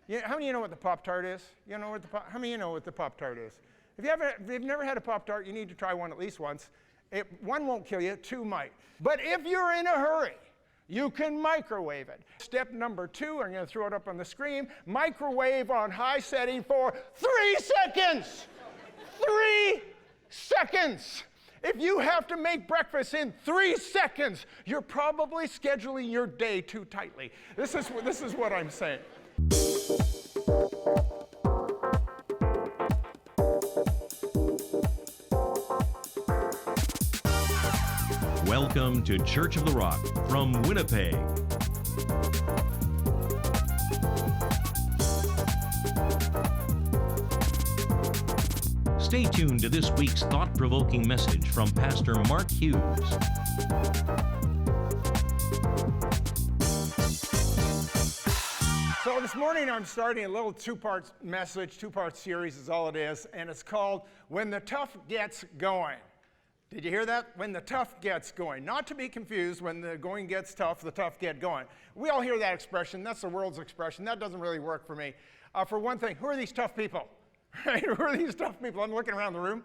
Yeah, how many of you know what the Pop-Tart is? You know what how many of you know what the Pop-Tart is? If you've never had a Pop-Tart, you need to try one at least once. One won't kill you, two might. But if you're in a hurry, you can microwave it. Step number 2, I'm going to throw it up on the screen, microwave on high setting for 3 seconds. 3 seconds. If you have to make breakfast in 3 seconds, you're probably scheduling your day too tightly. This is what I'm saying. Welcome to Church of the Rock from Winnipeg. Stay tuned to this week's thought-provoking message from Pastor Mark Hughes. So this morning I'm starting a little two-part message, two-part series is all it is, and it's called When the Tough Gets Going. Did you hear that? When the tough gets going. Not to be confused, when the going gets tough, the tough get going. We all hear that expression. That's the world's expression. That doesn't really work for me. For one thing, who are these tough people? Right? Who are these tough people? I'm looking around the room.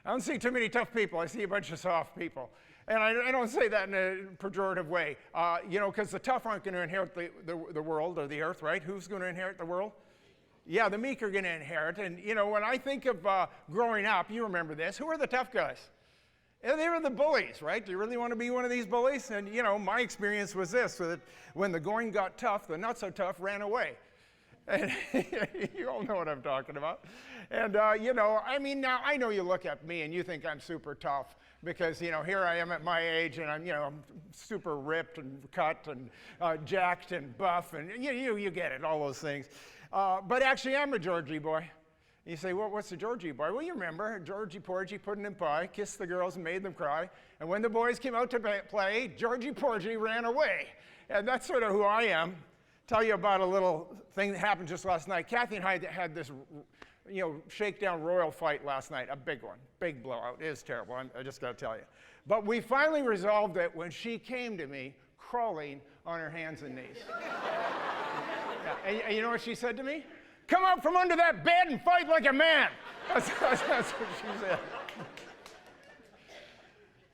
I don't see too many tough people. I see a bunch of soft people. And I don't say that in a pejorative way, because the tough aren't going to inherit the world or the earth, right? Who's going to inherit the world? Yeah, the meek are going to inherit. And, when I think of growing up, you remember this, who are the tough guys? And they were the bullies, right? Do you really want to be one of these bullies? And, my experience was this, that when the going got tough, the not so tough ran away. And you all know what I'm talking about. And, now I know you look at me and you think I'm super tough because, here I am at my age and I'm super ripped and cut and jacked and buff and you get it, all those things. But actually, I'm a Georgie boy. You say, well, what's the Georgie boy? Well, you remember, Georgie Porgy, pudding and pie, kissed the girls and made them cry. And when the boys came out to play, Georgie Porgy ran away. And that's sort of who I am. Tell you about a little thing that happened just last night. Kathy and I had this, shakedown royal fight last night, a big one, big blowout. It is terrible, I just got to tell you. But we finally resolved it when she came to me crawling on her hands and knees. And you know what she said to me? Come out from under that bed and fight like a man. That's what she said.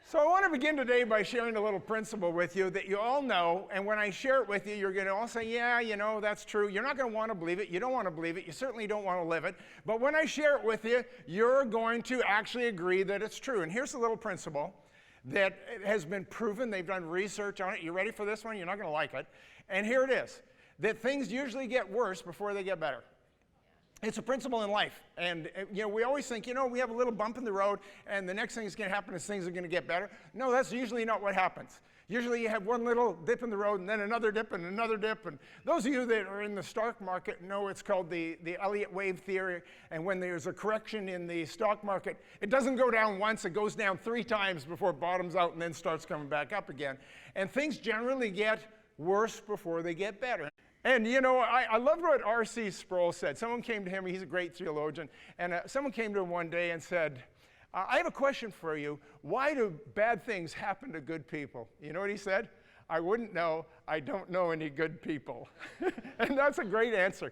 So I want to begin today by sharing a little principle with you that you all know, and when I share it with you, you're going to all say, yeah, that's true. You're not going to want to believe it. You don't want to believe it. You certainly don't want to live it. But when I share it with you, you're going to actually agree that it's true. And here's a little principle that has been proven. They've done research on it. You ready for this one? You're not going to like it. And here it is, that things usually get worse before they get better. It's a principle in life. And, we always think, we have a little bump in the road, and the next thing that's going to happen is things are going to get better. No, that's usually not what happens. Usually you have one little dip in the road, and then another dip, and another dip. And those of you that are in the stock market know it's called the Elliott wave theory. And when there's a correction in the stock market, it doesn't go down once, it goes down 3 times before it bottoms out and then starts coming back up again. And things generally get worse before they get better. And, I loved what R.C. Sproul said. Someone came to him, he's a great theologian, and someone came to him one day and said, I have a question for you. Why do bad things happen to good people? You know what he said? I wouldn't know. I don't know any good people. And that's a great answer.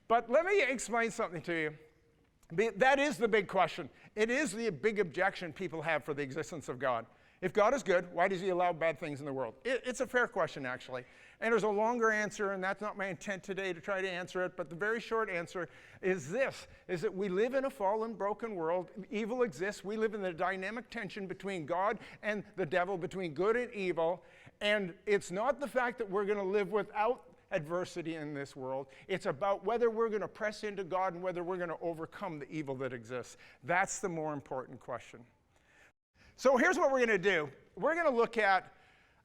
But let me explain something to you. That is the big question. It is the big objection people have for the existence of God. If God is good, why does he allow bad things in the world? It's a fair question, actually. And there's a longer answer, and that's not my intent today to try to answer it, but the very short answer is this, is that we live in a fallen, broken world. Evil exists. We live in the dynamic tension between God and the devil, between good and evil. And it's not the fact that we're going to live without adversity in this world. It's about whether we're going to press into God and whether we're going to overcome the evil that exists. That's the more important question. So here's what we're going to do. We're going to look at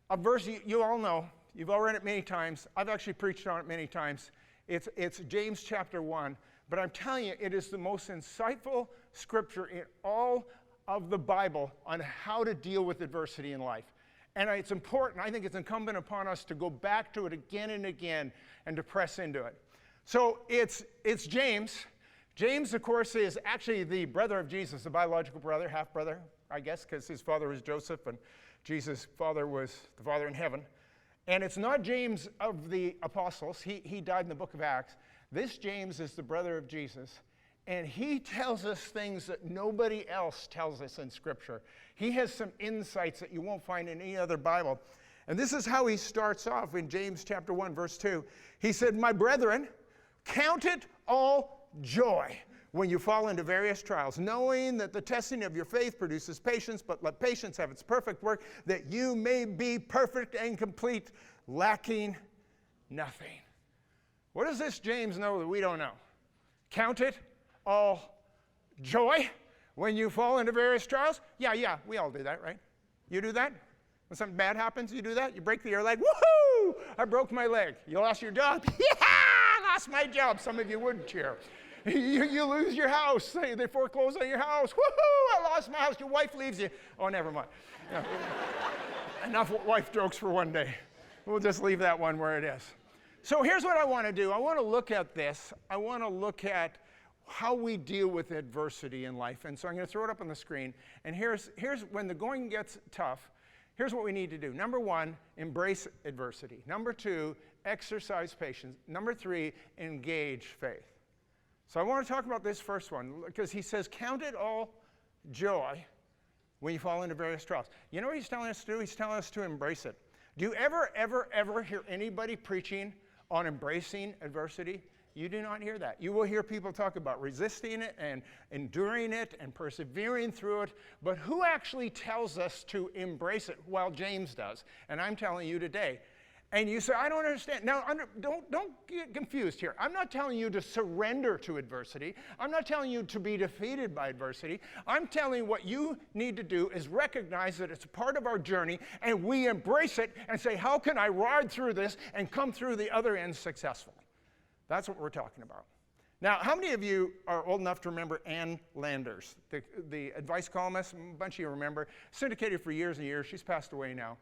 a verse you all know. You've all read it many times. I've actually preached on it many times. It's James chapter 1. But I'm telling you, it is the most insightful scripture in all of the Bible on how to deal with adversity in life. And it's important, I think it's incumbent upon us to go back to it again and again and to press into it. So it's James. James, of course, is actually the brother of Jesus, the biological brother, half-brother, I guess, because his father was Joseph and Jesus' father was the Father in heaven. And it's not James of the apostles. He died in the book of Acts. This James is the brother of Jesus, and he tells us things that nobody else tells us in Scripture. He has some insights that you won't find in any other Bible. And this is how he starts off in James chapter 1, verse 2. He said, "My brethren, count it all joy when you fall into various trials, knowing that the testing of your faith produces patience, but let patience have its perfect work, that you may be perfect and complete, lacking nothing." What does this James know that we don't know? Count it all joy when you fall into various trials? Yeah, we all do that, right? You do that? When something bad happens, you do that? You break your leg, woohoo! I broke my leg. You lost your job? Yeah, I lost my job. Some of you would cheer. You lose your house. They foreclose on your house. Woohoo! I lost my house. Your wife leaves you. Oh, never mind. Yeah. Enough wife jokes for one day. We'll just leave that one where it is. So here's what I want to do. I want to look at this. I want to look at how we deal with adversity in life. And so I'm going to throw it up on the screen. And here's when the going gets tough, here's what we need to do. Number 1, embrace adversity. Number 2, exercise patience. Number 3, engage faith. So I want to talk about this first one, because he says, count it all joy when you fall into various trials. You know what he's telling us to do? He's telling us to embrace it. Do you ever hear anybody preaching on embracing adversity? You do not hear that. You will hear people talk about resisting it and enduring it and persevering through it, but who actually tells us to embrace it? Well, James does, and I'm telling you today. And you say, I don't understand. Now, don't get confused here. I'm not telling you to surrender to adversity. I'm not telling you to be defeated by adversity. I'm telling you what you need to do is recognize that it's a part of our journey, and we embrace it and say, how can I ride through this and come through the other end successful? That's what we're talking about. Now, how many of you are old enough to remember Ann Landers, the advice columnist? A bunch of you remember. Syndicated for years and years. She's passed away now.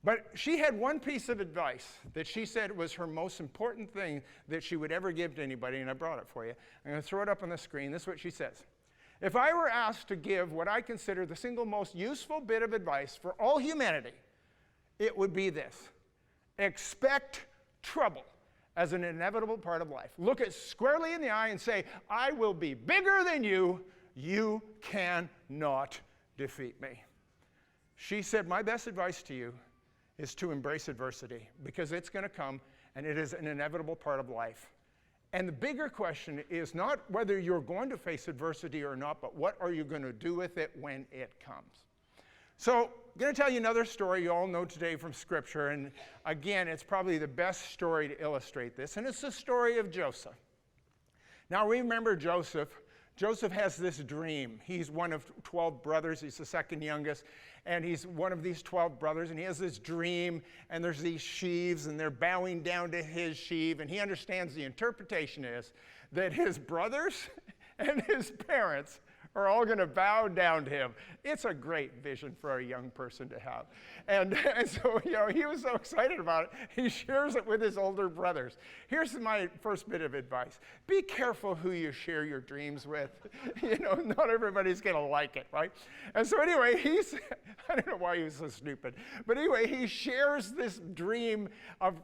But she had one piece of advice that she said was her most important thing that she would ever give to anybody, and I brought it for you. I'm going to throw it up on the screen. This is what she says. If I were asked to give what I consider the single most useful bit of advice for all humanity, it would be this. Expect trouble as an inevitable part of life. Look it squarely in the eye and say, I will be bigger than you. You cannot defeat me. She said, my best advice to you is to embrace adversity, because it's going to come, and it is an inevitable part of life. And the bigger question is not whether you're going to face adversity or not, but what are you going to do with it when it comes? So I'm going to tell you another story you all know today from Scripture, and again, it's probably the best story to illustrate this, and it's the story of Joseph. Now remember Joseph. Joseph has this dream. He's one of 12 brothers. He's the second youngest. And he's one of these 12 brothers, and he has this dream, and there's these sheaves, and they're bowing down to his sheaf, and he understands the interpretation is that his brothers and his parents are all going to bow down to him. It's a great vision for a young person to have. And so, he was so excited about it, he shares it with his older brothers. Here's my first bit of advice. Be careful who you share your dreams with. Not everybody's going to like it, right? And so anyway, I don't know why he was so stupid, but anyway, he shares this dream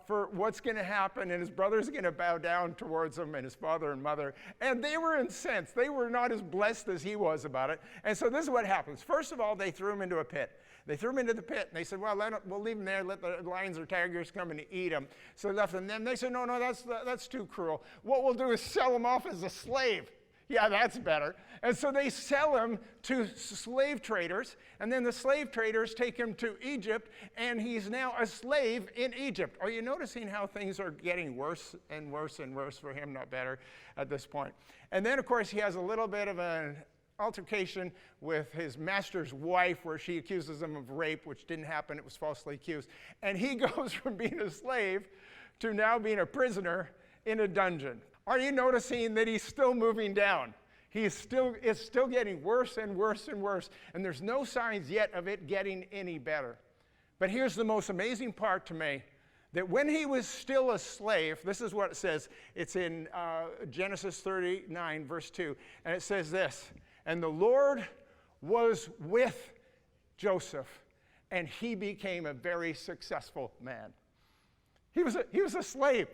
for what's going to happen, and his brothers are going to bow down towards him, and his father and mother, and they were incensed. They were not as blessed as he was about it. And so this is what happens. First of all, they threw him into a pit. They threw him into the pit, and they said, well, we'll leave him there, let the lions or tigers come and eat him. So they left him. Then they said, no, that's too cruel. What we'll do is sell him off as a slave. Yeah, that's better. And so they sell him to slave traders, and then the slave traders take him to Egypt, and he's now a slave in Egypt. Are you noticing how things are getting worse and worse and worse for him, not better at this point? And then, of course, he has a little bit of an altercation with his master's wife where she accuses him of rape, which didn't happen. It was falsely accused. And he goes from being a slave to now being a prisoner in a dungeon. Are you noticing that he's still moving down? It's still getting worse and worse and worse, and there's no signs yet of it getting any better. But here's the most amazing part to me, that when he was still a slave, this is what it says. It's in Genesis 39, verse 2, and it says this, and the Lord was with Joseph, and he became a very successful man. He was a slave.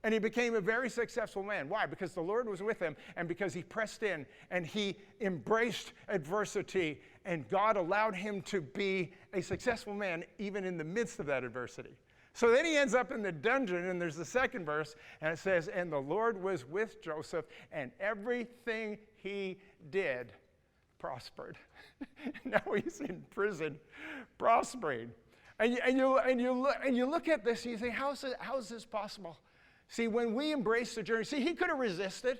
And he became a very successful man. Why? Because the Lord was with him, and because he pressed in and he embraced adversity, and God allowed him to be a successful man even in the midst of that adversity. So then he ends up in the dungeon, and there's the second verse, and it says, and the Lord was with Joseph, and everything he did prospered. Now he's in prison, prospering. And you look at this, and you think, how is this possible? See, when we embrace the journey, see, he could have resisted.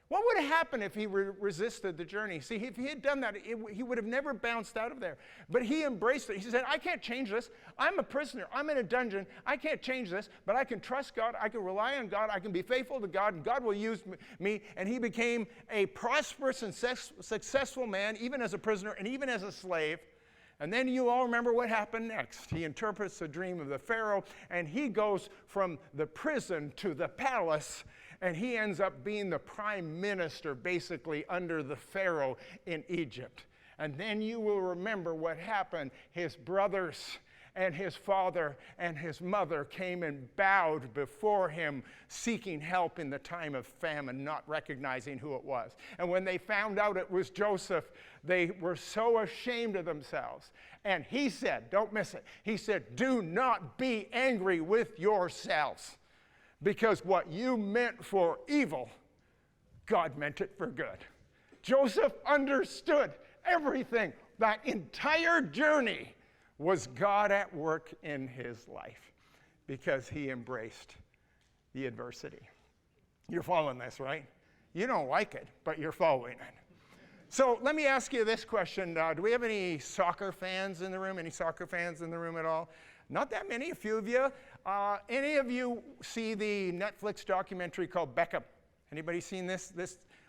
What would have happened if he resisted the journey? See, if he had done that, he would have never bounced out of there. But he embraced it. He said, I can't change this. I'm a prisoner. I'm in a dungeon. I can't change this, but I can trust God. I can rely on God. I can be faithful to God, and God will use me. And he became a prosperous and successful man, even as a prisoner and even as a slave. And then you all remember what happened next. He interprets the dream of the Pharaoh, and he goes from the prison to the palace, and he ends up being the prime minister, basically, under the Pharaoh in Egypt. And then you will remember what happened. His brothers and his father and his mother came and bowed before him, seeking help in the time of famine, not recognizing who it was. And when they found out it was Joseph, they were so ashamed of themselves. And he said, don't miss it, he said, do not be angry with yourselves, because what you meant for evil, God meant it for good. Joseph understood everything. That entire journey was God at work in his life because he embraced the adversity. You're following this, right? You don't like it, but you're following it. So let me ask you this question. Do we have any soccer fans in the room? Any soccer fans in the room at all? Not that many, a few of you. Any of you see the Netflix documentary called Beckham? Anybody seen this?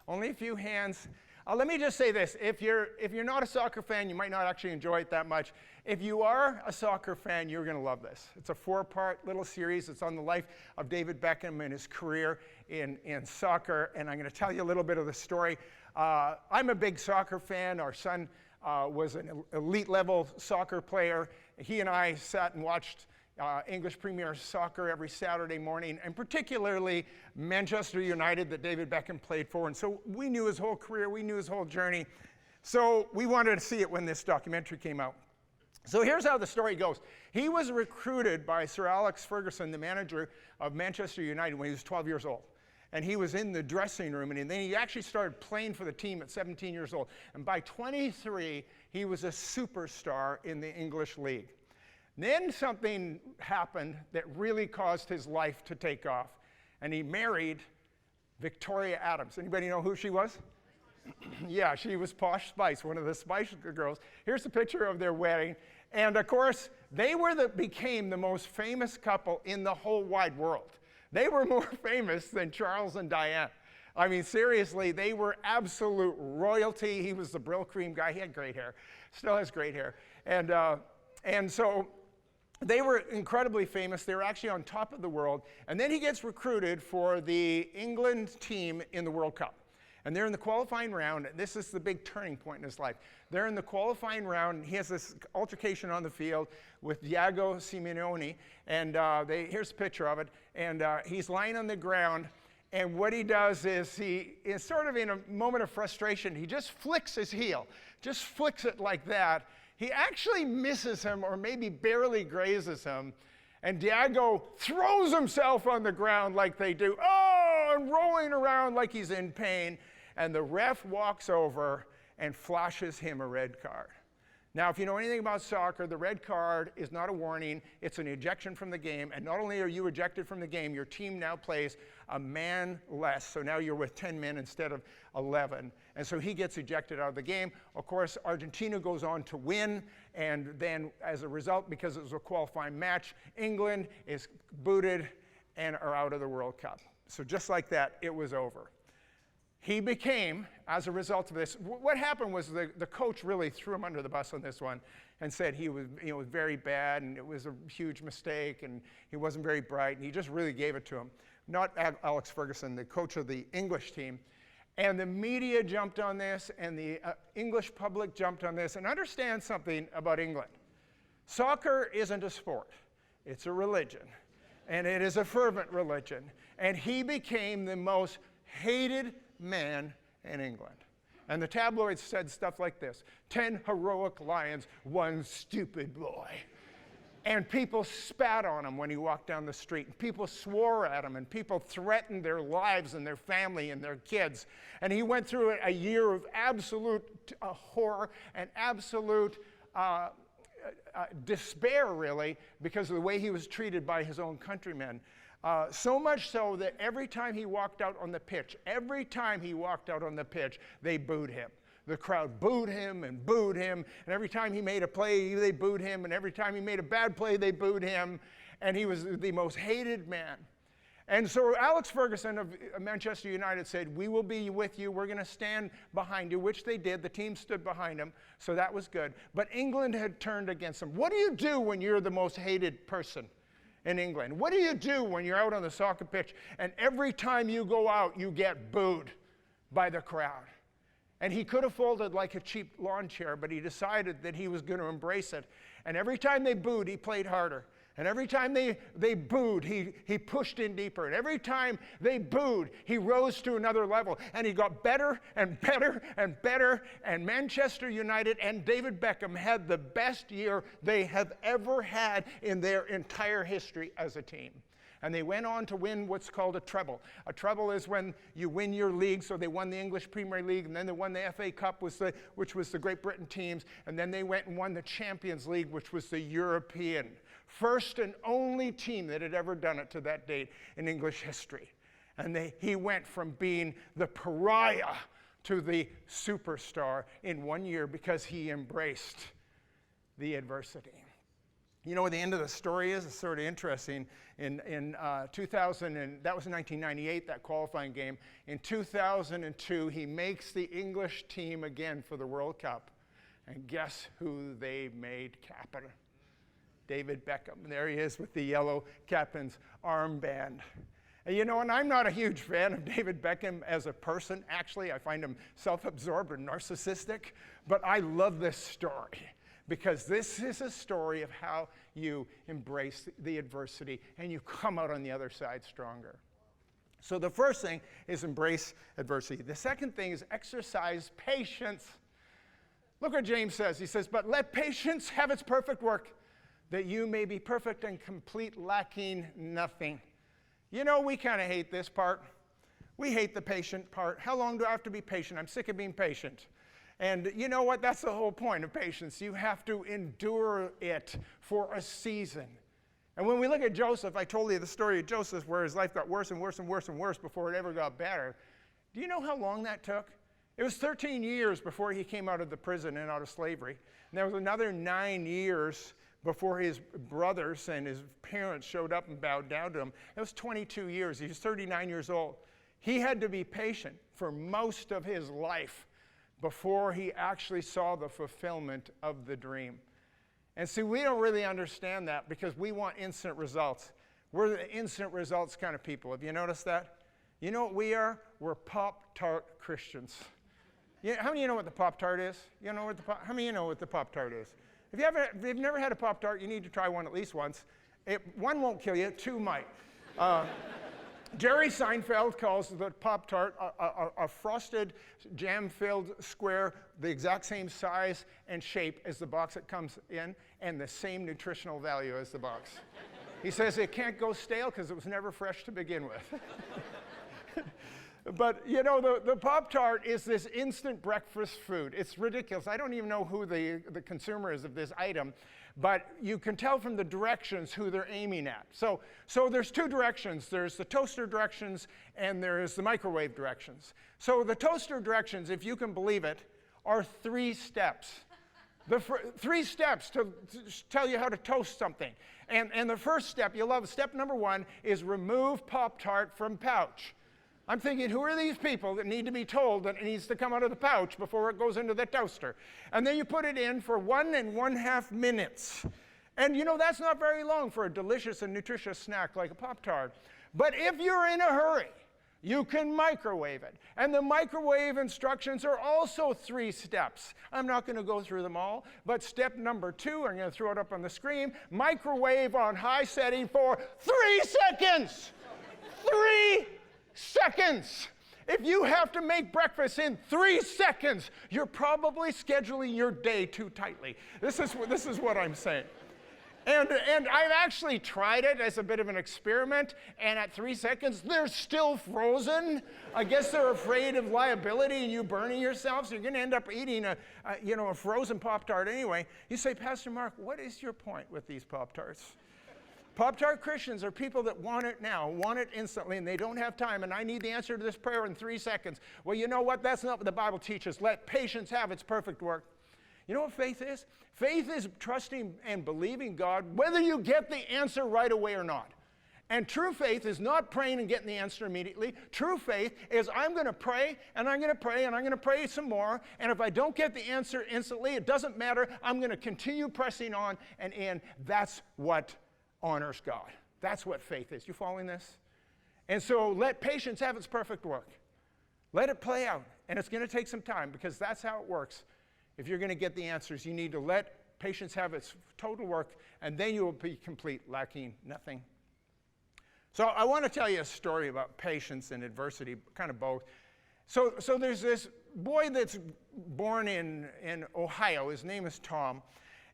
Only a few hands. Let me just say this. If you're not a soccer fan, you might not actually enjoy it that much. If you are a soccer fan, you're going to love this. It's a 4-part little series. It's on the life of David Beckham and his career in soccer, and I'm going to tell you a little bit of the story. I'm a big soccer fan. Our son was an elite-level soccer player. He and I sat and watched English Premier Soccer every Saturday morning, and particularly Manchester United that David Beckham played for. And so we knew his whole career, we knew his whole journey. So we wanted to see it when this documentary came out. So here's how the story goes. He was recruited by Sir Alex Ferguson, the manager of Manchester United, when he was 12 years old. And he was in the dressing room, and then he actually started playing for the team at 17 years old. And by 23, he was a superstar in the English league. Then something happened that really caused his life to take off. And he married Victoria Adams. Anybody know who she was? Yeah, she was Posh Spice, one of the Spice Girls. Here's a picture of their wedding. And of course, they became the most famous couple in the whole wide world. They were more famous than Charles and Diane. I mean, seriously, they were absolute royalty. He was the Brill Cream guy. He had great hair, still has great hair. And so they were incredibly famous. They were actually on top of the world. And then he gets recruited for the England team in the World Cup. And they're in the qualifying round. This is the big turning point in his life. They're in the qualifying round. He has this altercation on the field with Diego Simeone. And here's a picture of it. And he's lying on the ground. And what he does is he is sort of in a moment of frustration. He just flicks his heel, just flicks it like that. He actually misses him or maybe barely grazes him. And Diego throws himself on the ground like they do. Oh, and rolling around like he's in pain. And the ref walks over and flashes him a red card. Now, if you know anything about soccer, the red card is not a warning. It's an ejection from the game. And not only are you ejected from the game, your team now plays a man less. So now you're with 10 men instead of 11. And so he gets ejected out of the game. Of course, Argentina goes on to win. And then as a result, because it was a qualifying match, England is booted and are out of the World Cup. So just like that, it was over. He became, as a result of this, what happened was the coach really threw him under the bus on this one and said he was, was very bad and it was a huge mistake and he wasn't very bright, and he just really gave it to him. Not Alex Ferguson, the coach of the English team. And the media jumped on this, and the English public jumped on this. And understand something about England. Soccer isn't a sport. It's a religion. and it is a fervent religion. And he became the most hated man in England. And the tabloids said stuff like this: 10 heroic lions, 1 stupid boy. And people spat on him when he walked down the street. And people swore at him, and people threatened their lives and their family and their kids. And he went through a year of absolute horror and absolute despair, really, because of the way he was treated by his own countrymen. So much so that every time he walked out on the pitch, they booed him. The crowd booed him, and every time he made a play, they booed him, and every time he made a bad play, they booed him, and he was the most hated man. And so Alex Ferguson of Manchester United said, "We will be with you, we're going to stand behind you," which they did. The team stood behind him, so that was good. But England had turned against him. What do you do when you're the most hated person in England? What do you do when you're out on the soccer pitch, and every time you go out, you get booed by the crowd? And he could have folded like a cheap lawn chair, but he decided that he was going to embrace it. And every time they booed, he played harder. And every time they booed, he pushed in deeper. And every time they booed, he rose to another level. And he got better and better and better. And Manchester United and David Beckham had the best year they have ever had in their entire history as a team. And they went on to win what's called a treble. A treble is when you win your league. So they won the English Premier League, and then they won the FA Cup, which was the Great Britain teams. And then they went and won the Champions League, which was the European. First and only team that had ever done it to that date in English history. And he went from being the pariah to the superstar in 1 year because he embraced the adversity. You know what the end of the story is? It's sort of interesting. In 2000, and that was 1998, that qualifying game. In 2002, he makes the English team again for the World Cup. And guess who they made captain? David Beckham. There he is with the yellow captain's armband. And you know, and I'm not a huge fan of David Beckham as a person. Actually, I find him self-absorbed and narcissistic. But I love this story, because this is a story of how you embrace the adversity and you come out on the other side stronger. So the first thing is embrace adversity. The second thing is exercise patience. Look what James says. He says, "But let patience have its perfect work, that you may be perfect and complete, lacking nothing." You know, we kind of hate this part. We hate the patient part. How long do I have to be patient? I'm sick of being patient. And you know what? That's the whole point of patience. You have to endure it for a season. And when we look at Joseph, I told you the story of Joseph where his life got worse and worse and worse and worse before it ever got better. Do you know how long that took? It was 13 years before he came out of the prison and out of slavery. And there was another 9 years before his brothers and his parents showed up and bowed down to him. It was 22 years. He was 39 years old. He had to be patient for most of his life before he actually saw the fulfillment of the dream. And see, we don't really understand that because we want instant results. We're the instant results kind of people. Have you noticed that? You know what we are? We're Pop-Tart Christians. How many of you know what the Pop-Tart is? How many of you know what the Pop-Tart is? If you've never had a Pop-Tart, you need to try one at least once. One won't kill you, 2 might. Jerry Seinfeld calls the Pop-Tart a frosted, jam-filled square, the exact same size and shape as the box it comes in, and the same nutritional value as the box. He says it can't go stale because it was never fresh to begin with. But, you know, the Pop-Tart is this instant breakfast food. It's ridiculous. I don't even know who the consumer is of this item, but you can tell from the directions who they're aiming at. So there's 2 directions. There's the toaster directions and there's the microwave directions. So the toaster directions, if you can believe it, are 3 steps. 3 steps to tell you how to toast something. And the first step, you'll love, step number 1 is remove Pop-Tart from pouch. I'm thinking, who are these people that need to be told that it needs to come out of the pouch before it goes into the toaster? And then you put it in for 1 1/2 minutes. And you know, that's not very long for a delicious and nutritious snack like a Pop-Tart. But if you're in a hurry, You can microwave it. And the microwave instructions are also 3 steps. I'm not going to go through them all, but step number 2, I'm going to throw it up on the screen, microwave on high setting for 3 seconds. 3 seconds. If you have to make breakfast in 3 seconds, you're probably scheduling your day too tightly. This is what I'm saying. And I've actually tried it as a bit of an experiment, and at 3 seconds, they're still frozen. I guess they're afraid of liability and you burning yourself, so you're going to end up eating a frozen Pop-Tart anyway. You say, Pastor Mark, what is your point with these Pop-Tarts? Pop-Tart Christians are people that want it now, want it instantly, and they don't have time, and I need the answer to this prayer in 3 seconds. Well, you know what? That's not what the Bible teaches. Let patience have its perfect work. You know what faith is? Faith is trusting and believing God whether you get the answer right away or not. And true faith is not praying and getting the answer immediately. True faith is I'm going to pray, and I'm going to pray, and I'm going to pray some more. And if I don't get the answer instantly, it doesn't matter. I'm going to continue pressing on and in. That's what honors God. That's what faith is. You following this? And so let patience have its perfect work. Let it play out. And it's going to take some time because that's how it works. If you're going to get the answers, you need to let patience have its total work, and then you will be complete, lacking nothing. So I want to tell you a story about patience and adversity, kind of both. So there's this boy that's born in Ohio. His name is Tom.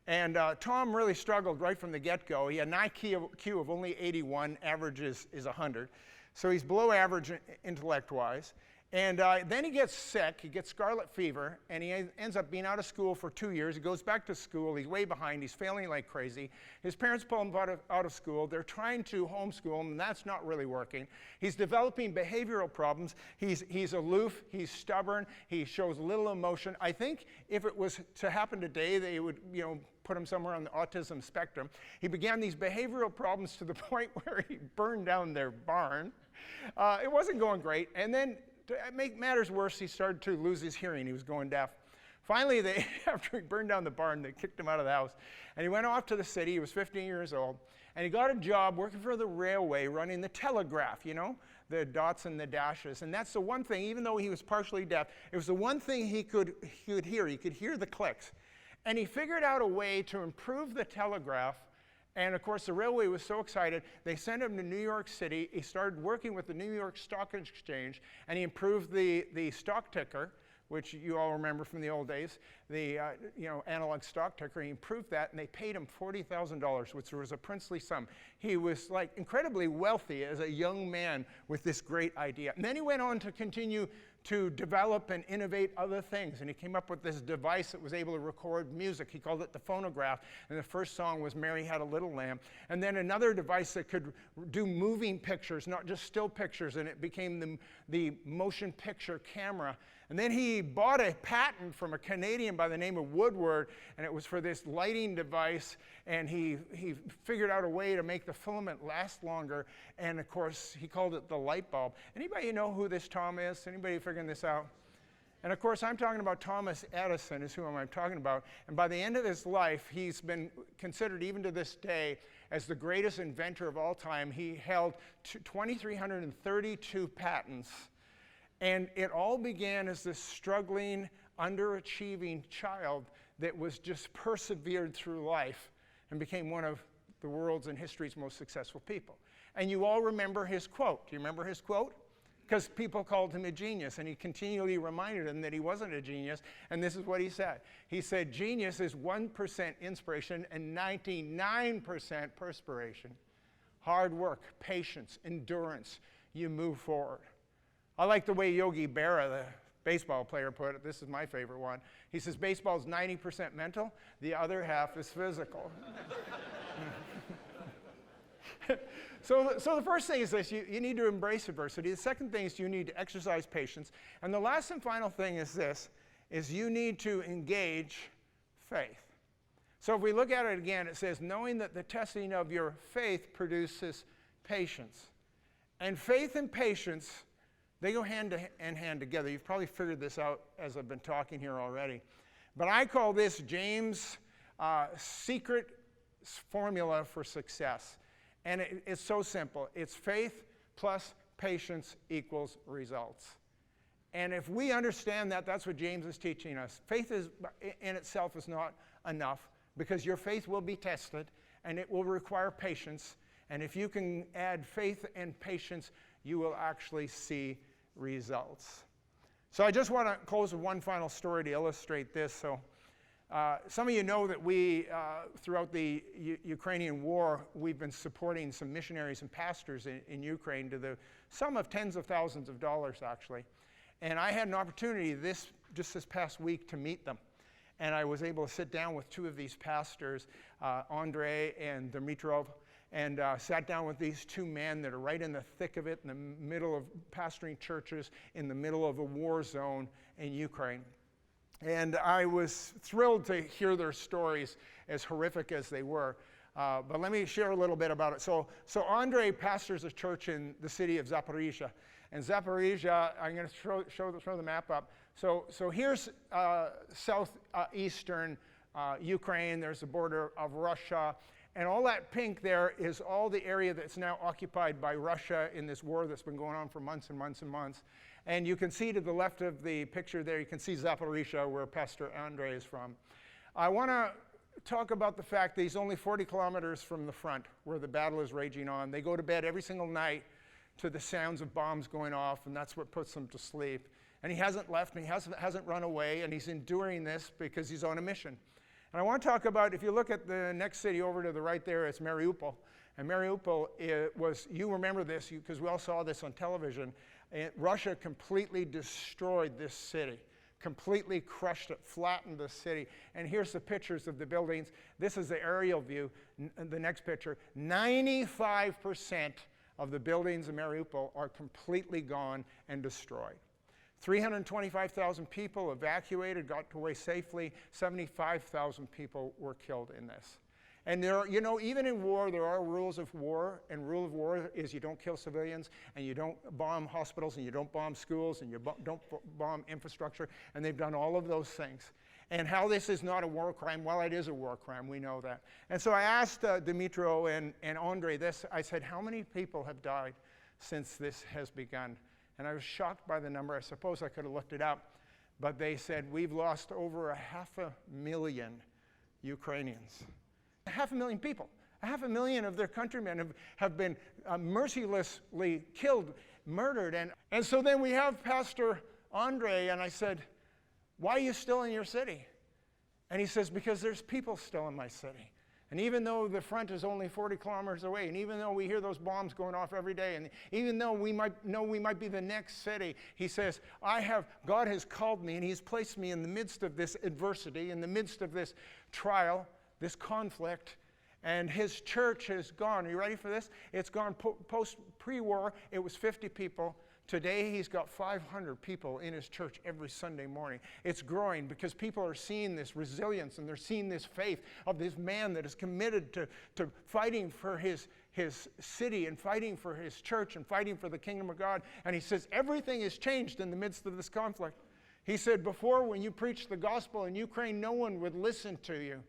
And Tom really struggled right from the get-go. He had an IQ of only 81, average is 100. So he's below average intellect-wise. And then he gets sick, he gets scarlet fever, and he ends up being out of school for 2 years. He goes back to school, he's way behind, he's failing like crazy. His parents pull him out of school. They're trying to homeschool him, and that's not really working. He's developing behavioral problems. He's aloof, he's stubborn, he shows little emotion. I think if it was to happen today, they would, put him somewhere on the autism spectrum. He began these behavioral problems to the point where he burned down their barn. It wasn't going great, and then to make matters worse, he started to lose his hearing. He was going deaf. Finally, after he burned down the barn, they kicked him out of the house. And he went off to the city. He was 15 years old. And he got a job working for the railway, running the telegraph, the dots and the dashes. And that's the one thing, even though he was partially deaf, it was the one thing he could hear. He could hear the clicks. And he figured out a way to improve the telegraph. And of course, the railway was so excited, they sent him to New York City. He started working with the New York Stock Exchange, and he improved the stock ticker, which you all remember from the old days, the analog stock ticker. He improved that, and they paid him $40,000, which was a princely sum. He was like incredibly wealthy as a young man with this great idea. And then he went on to continue to develop and innovate other things. And he came up with this device that was able to record music. He called it the phonograph. And the first song was Mary Had a Little Lamb. And then another device that could do moving pictures, not just still pictures. And it became the motion picture camera. And then he bought a patent from a Canadian by the name of Woodward, and it was for this lighting device, and he figured out a way to make the filament last longer, and of course, he called it the light bulb. Anybody know who this Tom is? Anybody figuring this out? And of course, I'm talking about Thomas Edison is who I'm talking about, and by the end of his life, he's been considered, even to this day, as the greatest inventor of all time. He held 2,332 patents. And it all began as this struggling, underachieving child that was just persevered through life and became one of the world's and history's most successful people. And you all remember his quote. Do you remember his quote? Because people called him a genius, and he continually reminded them that he wasn't a genius, and this is what he said. He said, genius is 1% inspiration and 99% perspiration. Hard work, patience, endurance, you move forward. I like the way Yogi Berra, the baseball player, put it. This is my favorite one. He says, baseball is 90% mental, the other half is physical. So the first thing is this, you need to embrace adversity. The second thing is you need to exercise patience. And the last and final thing is this, is you need to engage faith. So if we look at it again, it says, knowing that the testing of your faith produces patience. And faith and patience, they go hand in hand together. You've probably figured this out as I've been talking here already. But I call this James' secret formula for success. And it's so simple. It's faith plus patience equals results. And if we understand that, that's what James is teaching us. Faith is, in itself is not enough, because your faith will be tested, and it will require patience. And if you can add faith and patience, you will actually see results. So I just want to close with one final story to illustrate this. So some of you know that we, throughout the Ukrainian war, we've been supporting some missionaries and pastors in Ukraine to the sum of tens of thousands of dollars, actually. And I had an opportunity just this past week to meet them. And I was able to sit down with two of these pastors, Andrei and Dimitrov, and sat down with these two men that are right in the thick of it, in the middle of pastoring churches, in the middle of a war zone in Ukraine. And I was thrilled to hear their stories, as horrific as they were. But let me share a little bit about it. So Andrei pastors a church in the city of Zaporizhia. And Zaporizhia, I'm going to show the map up. So here's southeastern Ukraine. There's the border of Russia. And all that pink there is all the area that's now occupied by Russia in this war that's been going on for months and months and months. And you can see to the left of the picture there, you can see Zaporizhia, where Pastor Andrei is from. I want to talk about the fact that he's only 40 kilometers from the front, where the battle is raging on. They go to bed every single night to the sounds of bombs going off, and that's what puts them to sleep. And he hasn't left, and he hasn't run away, and he's enduring this because he's on a mission. And I want to talk about, if you look at the next city over to the right there, it's Mariupol. And Mariupol was, you remember this because we all saw this on television. Russia completely destroyed this city, completely crushed it, flattened the city. And here's the pictures of the buildings. This is the aerial view, the next picture. 95% of the buildings in Mariupol are completely gone and destroyed. 325,000 people evacuated, got away safely. 75,000 people were killed in this. And there, you know, even in war, there are rules of war. And rule of war is you don't kill civilians, and you don't bomb hospitals, and you don't bomb schools, and you don't bomb infrastructure. And they've done all of those things. And how this is not a war crime, well, it is a war crime. We know that. And so I asked Dimitro and Andrei this. I said, how many people have died since this has begun? And I was shocked by the number. I suppose I could have looked it up. But they said, we've lost over 500,000 Ukrainians. 500,000 people. 500,000 of their countrymen have been mercilessly killed, murdered. And so then we have Pastor Andrei, and I said, why are you still in your city? And he says, because there's people still in my city. And even though the front is only 40 kilometers away, and even though we hear those bombs going off every day, and even though we might be the next city, he says, God has called me, and he's placed me in the midst of this adversity, in the midst of this trial, this conflict, and his church has gone. Are you ready for this? It's gone pre-war, it was 50 people. Today, he's got 500 people in his church every Sunday morning. It's growing because people are seeing this resilience, and they're seeing this faith of this man that is committed to fighting for his city and fighting for his church and fighting for the kingdom of God. And he says, everything has changed in the midst of this conflict. He said, before, when you preached the gospel in Ukraine, no one would listen to you.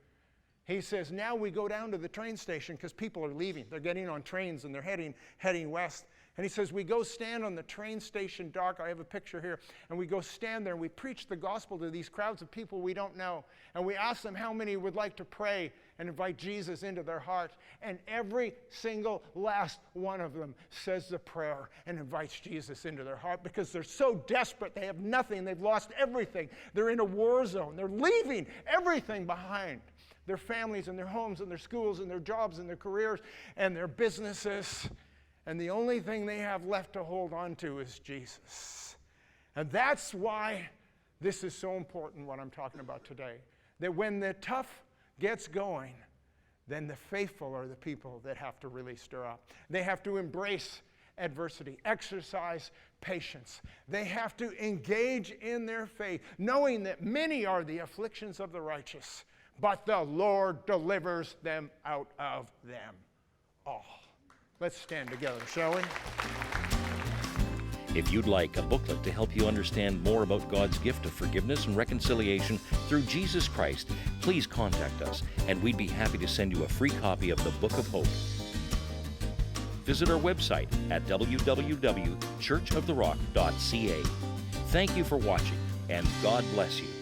He says, now we go down to the train station because people are leaving. They're getting on trains, and they're heading west. And he says, we go stand on the train station dock. I have a picture here. And we go stand there, and we preach the gospel to these crowds of people we don't know. And we ask them how many would like to pray and invite Jesus into their heart. And every single last one of them says the prayer and invites Jesus into their heart because they're so desperate. They have nothing. They've lost everything. They're in a war zone. They're leaving everything behind. Their families and their homes and their schools and their jobs and their careers and their businesses. And the only thing they have left to hold on to is Jesus. And that's why this is so important, what I'm talking about today. That when the tough gets going, then the faithful are the people that have to really stir up. They have to embrace adversity, exercise patience. They have to engage in their faith, knowing that many are the afflictions of the righteous, but the Lord delivers them out of them all. Let's stand together, shall we? If you'd like a booklet to help you understand more about God's gift of forgiveness and reconciliation through Jesus Christ, please contact us, and we'd be happy to send you a free copy of the Book of Hope. visit our website at www.churchoftherock.ca. Thank you for watching, and God bless you.